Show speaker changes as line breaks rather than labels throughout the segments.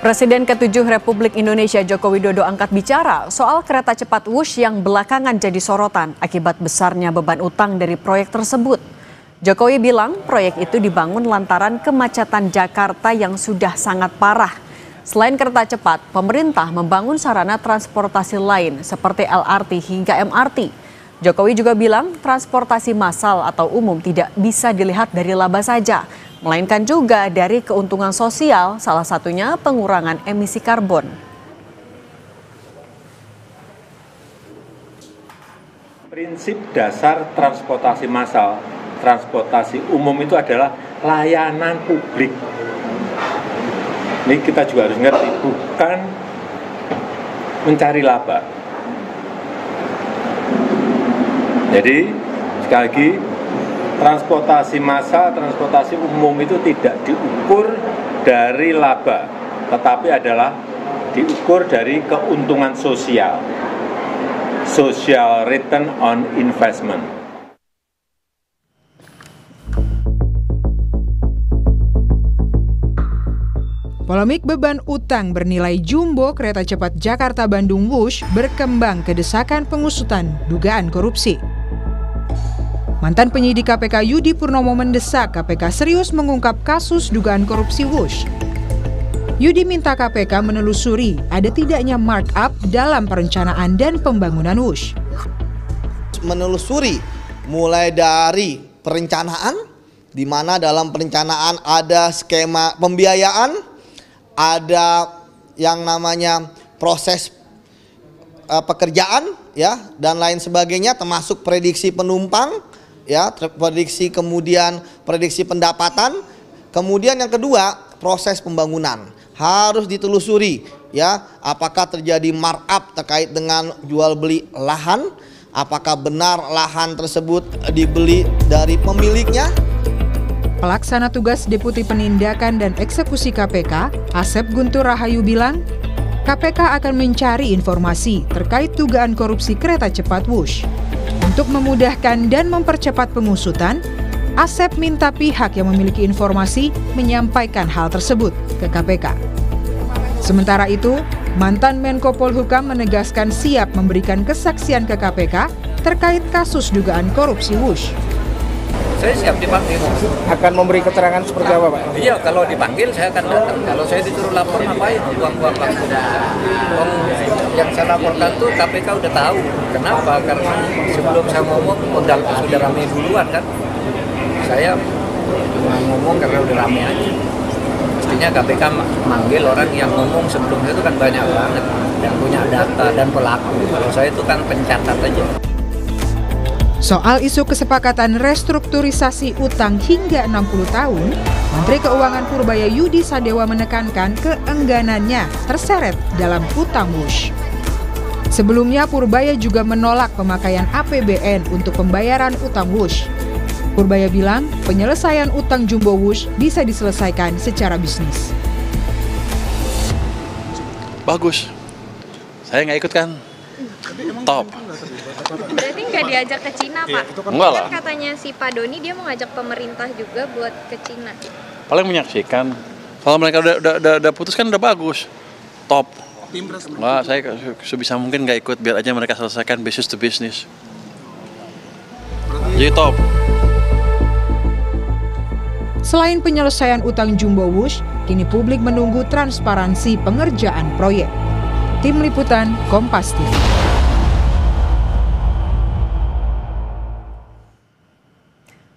Presiden ke-7 Republik Indonesia Joko Widodo angkat bicara soal kereta cepat Wush yang belakangan jadi sorotan akibat besarnya beban utang dari proyek tersebut. Jokowi bilang proyek itu dibangun lantaran kemacetan Jakarta yang sudah sangat parah. Selain kereta cepat, pemerintah membangun sarana transportasi lain seperti LRT hingga MRT. Jokowi juga bilang transportasi massal atau umum tidak bisa dilihat dari laba saja, melainkan juga dari keuntungan sosial, salah satunya pengurangan emisi karbon.
Prinsip dasar transportasi massal, transportasi umum itu adalah layanan publik. Ini kita juga harus ngerti, bukan mencari laba. Jadi, sekali lagi, transportasi massal, transportasi umum itu tidak diukur dari laba, tetapi adalah diukur dari keuntungan sosial, social return on investment.
Polemik beban utang bernilai jumbo kereta cepat Jakarta-Bandung Wush berkembang ke desakan pengusutan dugaan korupsi. Mantan penyidik KPK Yudi Purnomo mendesak KPK serius mengungkap kasus dugaan korupsi Wush. Yudi minta KPK menelusuri ada tidaknya markup dalam perencanaan dan pembangunan Wush.
Menelusuri mulai dari perencanaan, di mana dalam perencanaan ada skema pembiayaan, ada yang namanya proses pekerjaan, ya, dan lain sebagainya, termasuk prediksi penumpang. Ya, prediksi, kemudian prediksi pendapatan, kemudian yang kedua proses pembangunan harus ditelusuri, ya, apakah terjadi markup terkait dengan jual beli lahan, apakah benar lahan tersebut dibeli dari pemiliknya.
Pelaksana tugas Deputi Penindakan dan Eksekusi KPK, Asep Guntur Rahayu bilang, KPK akan mencari informasi terkait dugaan korupsi kereta cepat Wush. Untuk memudahkan dan mempercepat pengusutan, Asep minta pihak yang memiliki informasi menyampaikan hal tersebut ke KPK. Sementara itu, mantan Menko Polhukam menegaskan siap memberikan kesaksian ke KPK terkait kasus dugaan korupsi Wush.
Saya siap dipanggil.
Akan memberi keterangan seperti apa, Pak?
Iya, kalau dipanggil saya akan datang. Kalau saya disuruh lapor, ngapain buang-buang waktu? Yang saya laporkan tuh KPK udah tahu. Kenapa? Karena sebelum saya ngomong, modal sudah rame duluan kan. Saya ngomong karena udah rame aja. Mestinya KPK manggil orang yang ngomong sebelumnya itu kan banyak banget. Yang punya data dan pelaku. Kalau saya itu kan pencatat aja.
Soal isu kesepakatan restrukturisasi utang hingga 60 tahun, Menteri Keuangan Purbaya Yudi Sadewa menekankan keengganannya terseret dalam utang Wush. Sebelumnya Purbaya juga menolak pemakaian APBN untuk pembayaran utang Wush. Purbaya bilang penyelesaian utang jumbo Wush bisa diselesaikan secara bisnis.
Bagus, saya nggak ikut kan? Top.
Berarti nggak diajak ke Cina, Pak?
Enggak lah.
Kan katanya si Pak Doni dia mau ngajak pemerintah juga buat ke Cina.
Paling menyaksikan. Kalau mereka udah putus kan udah bagus. Top. Enggak, saya sebisa mungkin nggak ikut, biar aja mereka selesaikan business to business. Jadi top.
Selain penyelesaian utang jumbo Wush, kini publik menunggu transparansi pengerjaan proyek. Tim Liputan Kompas TV.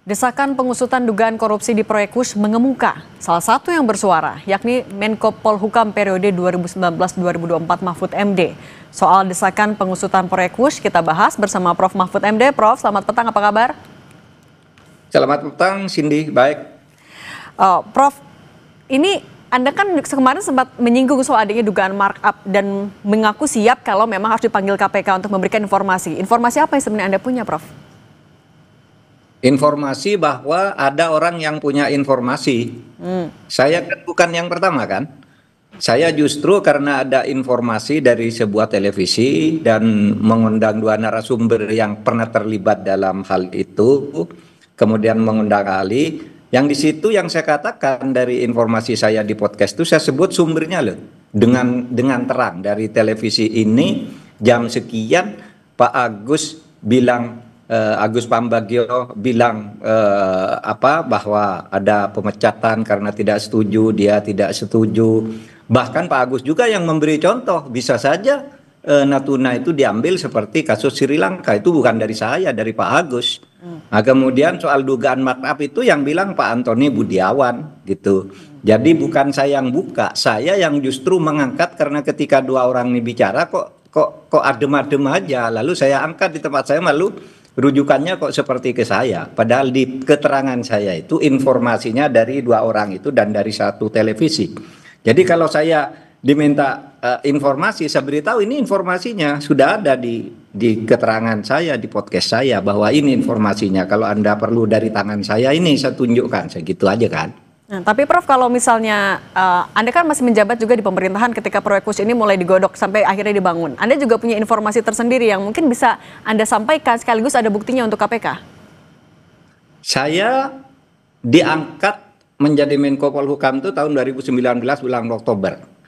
Desakan pengusutan dugaan korupsi di proyek Wush mengemuka. Salah satu yang bersuara, yakni Menko Polhukam periode 2019-2024 Mahfud MD. Soal desakan pengusutan proyek Wush kita bahas bersama Prof. Mahfud MD. Prof, selamat petang, apa kabar?
Selamat petang, Cindy. Baik.
Prof, ini Anda kan kemarin sempat menyinggung soal adanya dugaan markup dan mengaku siap kalau memang harus dipanggil KPK untuk memberikan informasi. Informasi apa yang sebenarnya Anda punya, Prof?
Informasi bahwa ada orang yang punya informasi. Saya kan bukan yang pertama kan. Saya justru karena ada informasi dari sebuah televisi dan mengundang dua narasumber yang pernah terlibat dalam hal itu, kemudian mengundang ahli, yang di situ yang saya katakan dari informasi saya di podcast itu saya sebut sumbernya loh. dengan terang dari televisi ini jam sekian Pak Agus bilang Agus Pambagio bilang bahwa ada pemecatan karena tidak setuju, dia tidak setuju. Bahkan Pak Agus juga yang memberi contoh, bisa saja Natuna itu diambil seperti kasus Sri Lanka, itu bukan dari saya, dari Pak Agus. Nah, kemudian soal dugaan markup itu yang bilang Pak Antoni Budiawan gitu. Jadi bukan saya yang buka, saya yang justru mengangkat karena ketika dua orang ini bicara kok adem-adem aja, lalu saya angkat di tempat saya, malu rujukannya kok seperti ke saya. Padahal di keterangan saya itu informasinya dari dua orang itu dan dari satu televisi. Jadi kalau saya diminta informasi, saya beritahu ini informasinya sudah ada di keterangan saya, di podcast saya, bahwa ini informasinya. Kalau Anda perlu dari tangan saya, ini saya tunjukkan, segitu aja kan.
Nah, tapi Prof, kalau misalnya Anda kan masih menjabat juga di pemerintahan ketika proyek WUSH ini mulai digodok sampai akhirnya dibangun. Anda juga punya informasi tersendiri yang mungkin bisa Anda sampaikan sekaligus ada buktinya untuk KPK.
Saya diangkat menjadi Menko Polhukam itu tahun 2019 bulan Oktober.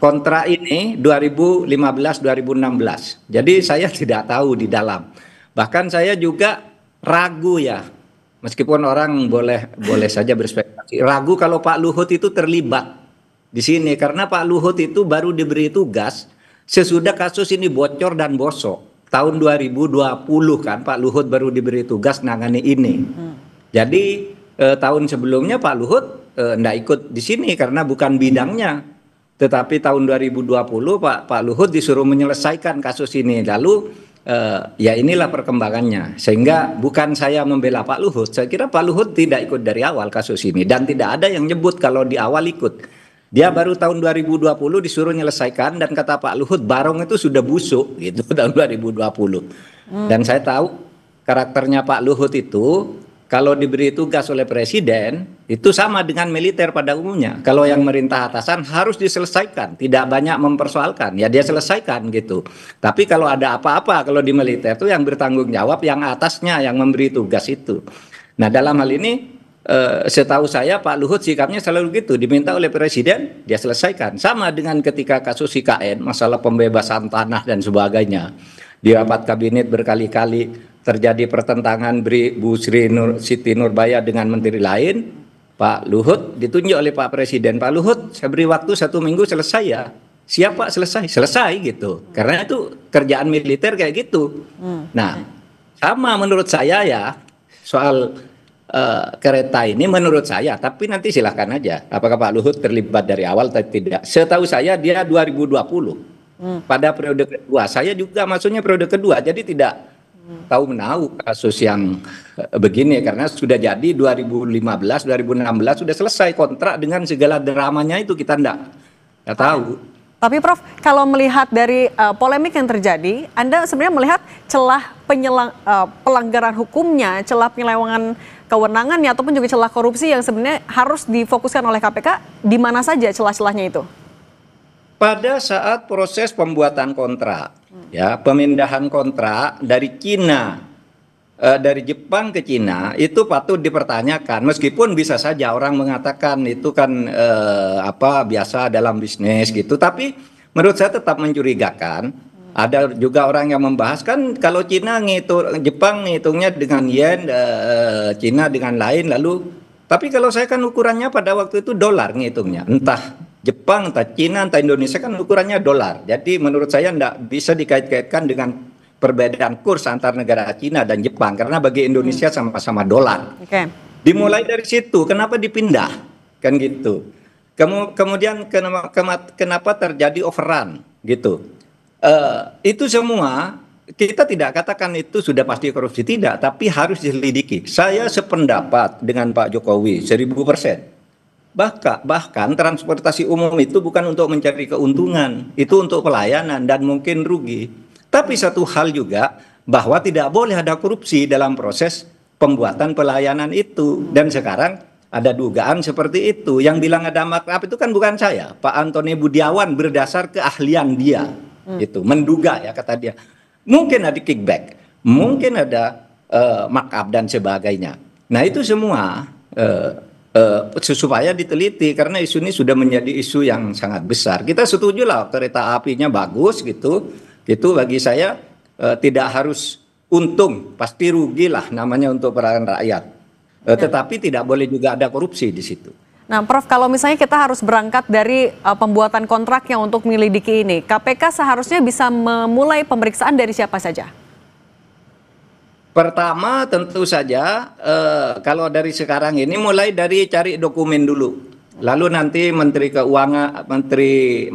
Kontrak ini 2015-2016. Jadi saya tidak tahu di dalam. Bahkan saya juga ragu ya. Meskipun orang boleh saja berspekulasi. Ragu kalau Pak Luhut itu terlibat di sini karena Pak Luhut itu baru diberi tugas sesudah kasus ini bocor dan bosok. Tahun 2020 kan Pak Luhut baru diberi tugas nangani ini. Jadi tahun sebelumnya Pak Luhut enggak ikut di sini karena bukan bidangnya. Tetapi tahun 2020 Pak Luhut disuruh menyelesaikan kasus ini. Lalu ya inilah perkembangannya. Sehingga bukan saya membela Pak Luhut. Saya kira Pak Luhut tidak ikut dari awal kasus ini. Dan tidak ada yang nyebut kalau di awal ikut. Dia baru tahun 2020 disuruh menyelesaikan. Dan kata Pak Luhut, barong itu sudah busuk gitu tahun 2020. Dan saya tahu karakternya Pak Luhut itu, kalau diberi tugas oleh presiden, itu sama dengan militer pada umumnya. Kalau yang merintah atasan harus diselesaikan, tidak banyak mempersoalkan, ya dia selesaikan gitu. Tapi kalau ada apa-apa, kalau di militer itu yang bertanggung jawab yang atasnya yang memberi tugas itu. Nah dalam hal ini, setahu saya Pak Luhut sikapnya selalu gitu, diminta oleh presiden, dia selesaikan. Sama dengan ketika kasus IKN, masalah pembebasan tanah dan sebagainya. Di rapat kabinet berkali-kali terjadi pertentangan Bu Siti Nurbaya dengan menteri lain. Pak Luhut ditunjuk oleh Pak Presiden. Pak Luhut, saya beri waktu 1 minggu selesai ya. Siap Pak, selesai gitu. Karena itu kerjaan militer kayak gitu. Nah, sama menurut saya ya soal kereta ini menurut saya. Tapi nanti silahkan aja. Apakah Pak Luhut terlibat dari awal atau tidak? Setahu saya dia 2020 pada periode kedua. Saya juga maksudnya periode kedua. Jadi tidak tahu menahu kasus yang begini karena sudah jadi 2015, 2016 sudah selesai kontrak dengan segala dramanya itu kita enggak tahu.
Tapi Prof, kalau melihat dari polemik yang terjadi, Anda sebenarnya melihat celah pelanggaran hukumnya, celah penyelewengan kewenangannya ataupun juga celah korupsi yang sebenarnya harus difokuskan oleh KPK, di mana saja celah-celahnya itu?
Pada saat proses pembuatan kontrak, ya pemindahan kontrak dari Cina, dari Jepang ke Cina itu patut dipertanyakan. Meskipun bisa saja orang mengatakan itu kan biasa dalam bisnis gitu, tapi menurut saya tetap mencurigakan. Ada juga orang yang membahas kan kalau Cina Jepang ngitungnya dengan yen, Cina dengan lain lalu. Tapi kalau saya kan ukurannya pada waktu itu dolar ngitungnya, entah Jepang, entah Cina, entah Indonesia kan ukurannya dolar. Jadi menurut saya tidak bisa dikait-kaitkan dengan perbedaan kurs antar negara Cina dan Jepang. Karena bagi Indonesia sama-sama dolar. Dimulai dari situ, kenapa dipindah? Kan gitu. Kemudian kenapa terjadi overrun? Gitu. Itu semua kita tidak katakan itu sudah pasti korupsi, tidak. Tapi harus diselidiki. Saya sependapat dengan Pak Jokowi 1000%. Bahkan transportasi umum itu bukan untuk mencari keuntungan, itu untuk pelayanan dan mungkin rugi. Tapi satu hal juga bahwa tidak boleh ada korupsi dalam proses pembuatan pelayanan itu. Dan sekarang ada dugaan seperti itu. Yang bilang ada markup itu kan bukan saya, Pak Antoni Budiawan berdasar keahlian dia. Itu menduga ya kata dia. Mungkin ada kickback, mungkin ada markup dan sebagainya. Nah itu semua supaya diteliti karena isu ini sudah menjadi isu yang sangat besar. Kita setuju lah kereta apinya bagus gitu. Itu bagi saya tidak harus untung, pasti rugi lah namanya untuk perorangan rakyat. Tetapi tidak boleh juga ada korupsi di situ.
Nah, Prof, kalau misalnya kita harus berangkat dari pembuatan kontraknya untuk menyelidiki ini, KPK seharusnya bisa memulai pemeriksaan dari siapa saja?
Pertama tentu saja kalau dari sekarang ini mulai dari cari dokumen dulu. Lalu nanti Menteri Keuangan, Menteri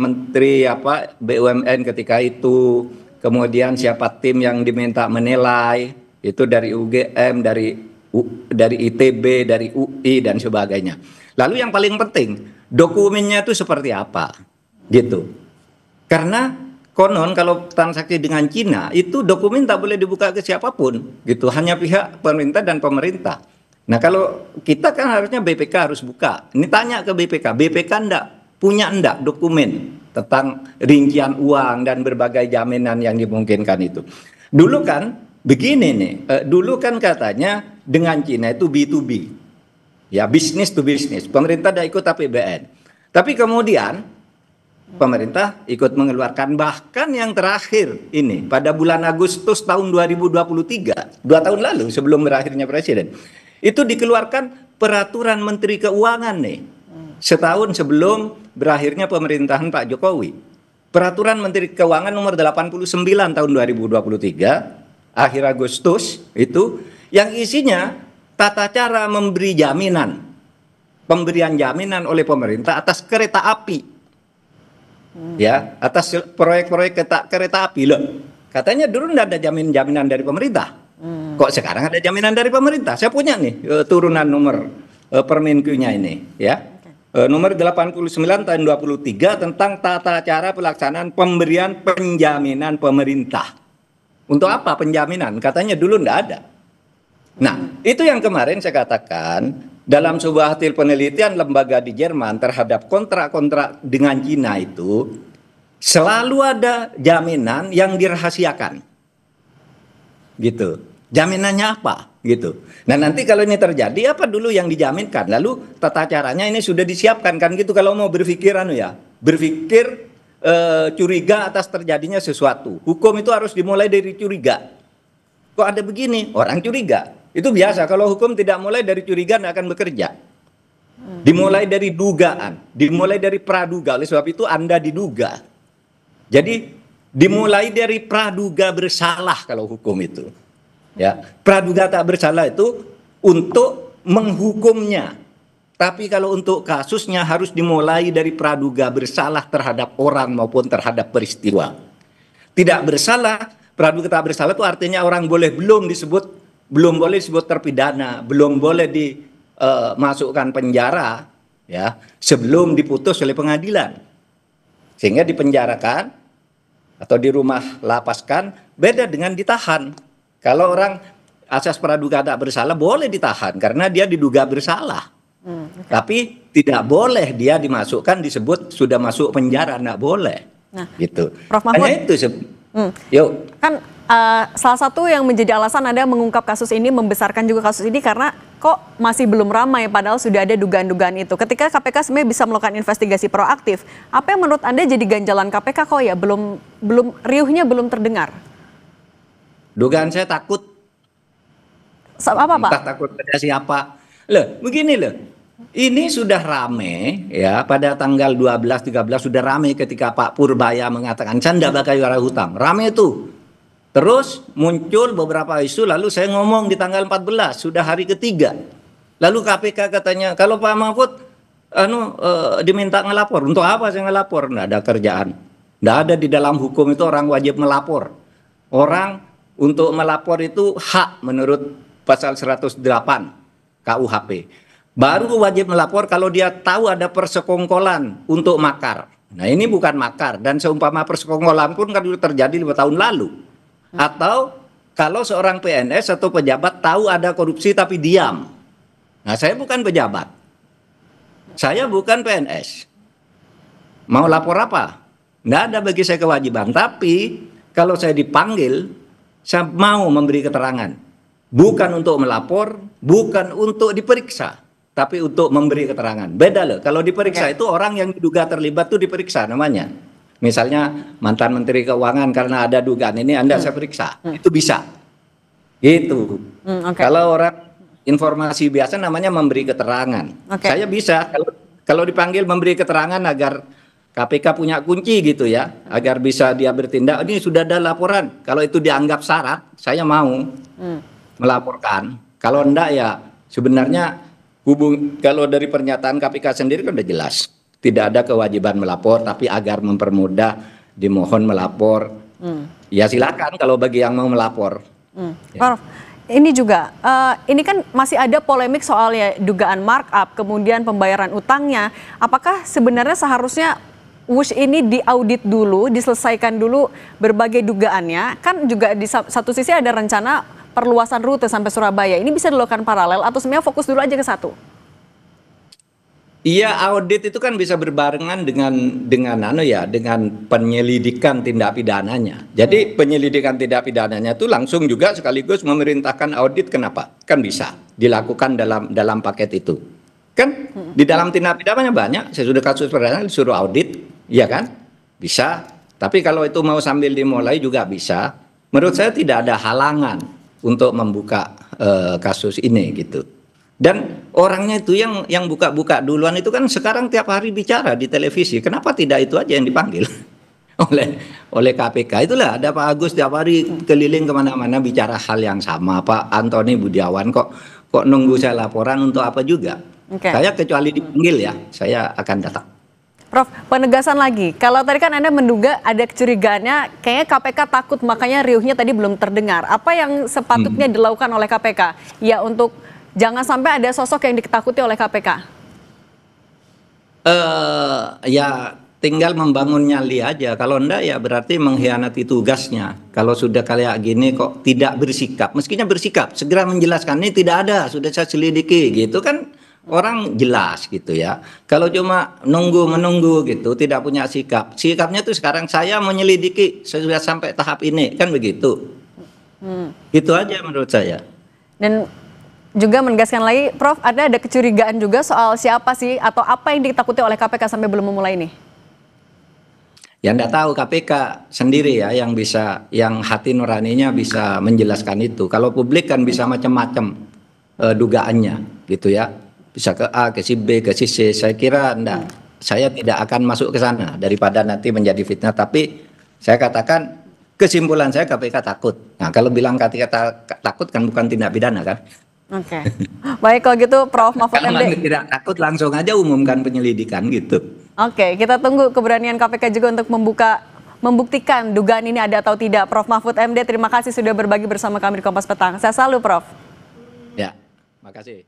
BUMN ketika itu, kemudian siapa tim yang diminta menilai, itu dari UGM, dari ITB, dari UI dan sebagainya. Lalu yang paling penting, dokumennya itu seperti apa, gitu. Karena konon kalau transaksi dengan Cina itu dokumen tak boleh dibuka ke siapapun, gitu. Hanya pihak pemerintah dan pemerintah. Nah kalau kita kan harusnya BPK harus buka. Ini tanya ke BPK, BPK punya dokumen tentang rincian uang dan berbagai jaminan yang dimungkinkan itu. Dulu kan begini nih, dulu kan katanya dengan Cina itu B2B. Ya, business to business. Pemerintah tidak ikut APBN. Tapi kemudian pemerintah ikut mengeluarkan, bahkan yang terakhir ini pada bulan Agustus tahun 2023, 2 tahun lalu sebelum berakhirnya presiden, itu dikeluarkan peraturan Menteri Keuangan nih. Setahun sebelum berakhirnya pemerintahan Pak Jokowi. Peraturan Menteri Keuangan nomor 89 tahun 2023, akhir Agustus itu, yang isinya tata cara memberi jaminan, pemberian jaminan oleh pemerintah atas kereta api, ya, atas proyek-proyek kereta api loh. Katanya dulu tidak ada jaminan dari pemerintah, kok sekarang ada jaminan dari pemerintah. Saya punya nih turunan nomor Permenkunya ini, ya, nomor 89 tahun 23 tentang tata cara pelaksanaan pemberian penjaminan pemerintah. Untuk apa penjaminan? Katanya dulu tidak ada. Nah, itu yang kemarin saya katakan dalam sebuah hasil penelitian lembaga di Jerman terhadap kontrak-kontrak dengan Cina itu selalu ada jaminan yang dirahasiakan. Gitu. Jaminannya apa? Gitu. Nah, nanti kalau ini terjadi apa dulu yang dijaminkan? Lalu tata caranya ini sudah disiapkan kan gitu kalau mau berpikir berpikir curiga atas terjadinya sesuatu. Hukum itu harus dimulai dari curiga. Kok ada begini? Orang curiga. Itu biasa, kalau hukum tidak mulai dari curiga tidak akan bekerja. Dimulai dari dugaan, dimulai dari praduga, oleh sebab itu Anda diduga. Jadi dimulai dari praduga bersalah kalau hukum itu. Ya, praduga tak bersalah itu untuk menghukumnya. Tapi kalau untuk kasusnya harus dimulai dari praduga bersalah terhadap orang maupun terhadap peristiwa. Tidak bersalah, praduga tak bersalah itu artinya orang belum boleh disebut terpidana, belum boleh dimasukkan penjara, ya, sebelum diputus oleh pengadilan, sehingga dipenjarakan atau di rumah lapaskan, beda dengan ditahan. Kalau orang asas praduga tak bersalah boleh ditahan karena dia diduga bersalah, tapi tidak boleh dia dimasukkan disebut sudah masuk penjara, tidak boleh. Nah, gitu.
Prof Mahfud,
hanya itu. Yuk.
Kan salah satu yang menjadi alasan Anda mengungkap kasus ini, membesarkan juga kasus ini karena kok masih belum ramai padahal sudah ada dugaan-dugaan itu. Ketika KPK sebenarnya bisa melakukan investigasi proaktif, apa yang menurut Anda jadi ganjalan KPK kok ya belum riuhnya belum terdengar?
Dugaan saya takut.
Apa Pak?
Entah takut pada siapa. Loh, begini loh. Ini sudah rame ya pada tanggal 12-13 sudah rame ketika Pak Purbaya mengatakan canda bakal juara hutang. Rame itu. Terus muncul beberapa isu, lalu saya ngomong di tanggal 14, sudah hari ketiga. Lalu KPK katanya, kalau Pak Mahfud diminta ngelapor. Untuk apa saya ngelapor? Nggak ada kerjaan. Nggak ada di dalam hukum itu orang wajib melapor. Orang untuk melapor itu hak menurut pasal 108 KUHP. Baru wajib melapor kalau dia tahu ada persekongkolan untuk makar. Nah ini bukan makar, dan seumpama persekongkolan pun kan sudah terjadi 5 tahun lalu. Atau kalau seorang PNS atau pejabat tahu ada korupsi tapi diam. Nah saya bukan pejabat, saya bukan PNS. Mau lapor apa? Nggak ada bagi saya kewajiban. Tapi kalau saya dipanggil, saya mau memberi keterangan. Bukan untuk melapor, bukan untuk diperiksa. tapi untuk memberi keterangan. Beda loh. Kalau diperiksa itu orang yang diduga terlibat tuh diperiksa namanya. Misalnya mantan Menteri Keuangan karena ada dugaan ini Anda saya periksa. Itu bisa. Gitu. Kalau orang informasi biasa namanya memberi keterangan. Saya bisa kalau dipanggil memberi keterangan agar KPK punya kunci gitu ya, agar bisa dia bertindak. Ini sudah ada laporan. Kalau itu dianggap syarat, saya mau melaporkan. Kalau enggak ya sebenarnya kalau dari pernyataan KPK sendiri kan udah jelas. Tidak ada kewajiban melapor, tapi agar mempermudah dimohon melapor. Ya silakan kalau bagi yang mau melapor.
Prof, ini juga, ini kan masih ada polemik soal ya dugaan markup, kemudian pembayaran utangnya. Apakah sebenarnya seharusnya Wush ini diaudit dulu, diselesaikan dulu berbagai dugaannya? Kan juga di satu sisi ada rencana perluasan rute sampai Surabaya. Ini bisa dilakukan paralel atau sebenarnya fokus dulu aja ke satu?
Iya, audit itu kan bisa berbarengan dengan penyelidikan tindak pidananya. Jadi penyelidikan tindak pidananya itu langsung juga sekaligus memerintahkan audit. Kenapa? Kan bisa dilakukan dalam paket itu. Kan di dalam tindak pidananya banyak. Sesudah kasus perdana disuruh audit, iya kan? Bisa. Tapi kalau itu mau sambil dimulai juga bisa. Menurut saya tidak ada halangan untuk membuka kasus ini gitu. Dan orangnya itu yang buka-buka duluan itu kan sekarang tiap hari bicara di televisi. Kenapa tidak itu aja yang dipanggil oleh KPK? Itulah ada Pak Agus tiap hari keliling kemana-mana bicara hal yang sama. Pak Antoni Budiawan kok nunggu saya laporan untuk apa juga? Saya kecuali dipanggil ya, saya akan datang.
Prof, penegasan lagi. Kalau tadi kan Anda menduga ada kecurigaannya, kayaknya KPK takut makanya riuhnya tadi belum terdengar. Apa yang sepatutnya dilakukan oleh KPK? Ya untuk jangan sampai ada sosok yang ditakuti oleh KPK.
Ya tinggal membangun nyali aja. Kalau enggak ya berarti mengkhianati tugasnya. Kalau sudah kayak gini kok tidak bersikap. Mestinya bersikap, segera menjelaskan ini tidak ada, sudah saya selidiki gitu kan. Orang jelas gitu ya. Kalau cuma menunggu gitu, tidak punya sikap. Sikapnya tuh sekarang saya menyelidiki sudah sampai tahap ini, kan begitu. Itu aja menurut saya.
Dan juga menegaskan lagi, Prof, ada kecurigaan juga soal siapa sih atau apa yang ditakuti oleh KPK sampai belum memulai ini?
Ya enggak tahu, KPK sendiri ya yang hati nuraninya bisa menjelaskan itu. Kalau publik kan bisa macam-macam dugaannya gitu ya. Bisa ke A, ke si B, ke si C. Saya kira enggak. Saya tidak akan masuk ke sana daripada nanti menjadi fitnah. Tapi saya katakan kesimpulan saya KPK takut. Nah kalau bilang KPK takut kan bukan tindak pidana kan?
Oke. Baik kalau gitu Prof Mahfud MD.
Tidak takut langsung aja umumkan penyelidikan gitu.
Oke, kita tunggu keberanian KPK juga untuk membuktikan dugaan ini ada atau tidak. Prof Mahfud MD, terima kasih sudah berbagi bersama kami di Kompas Petang. Saya selalu Prof.
Ya, makasih.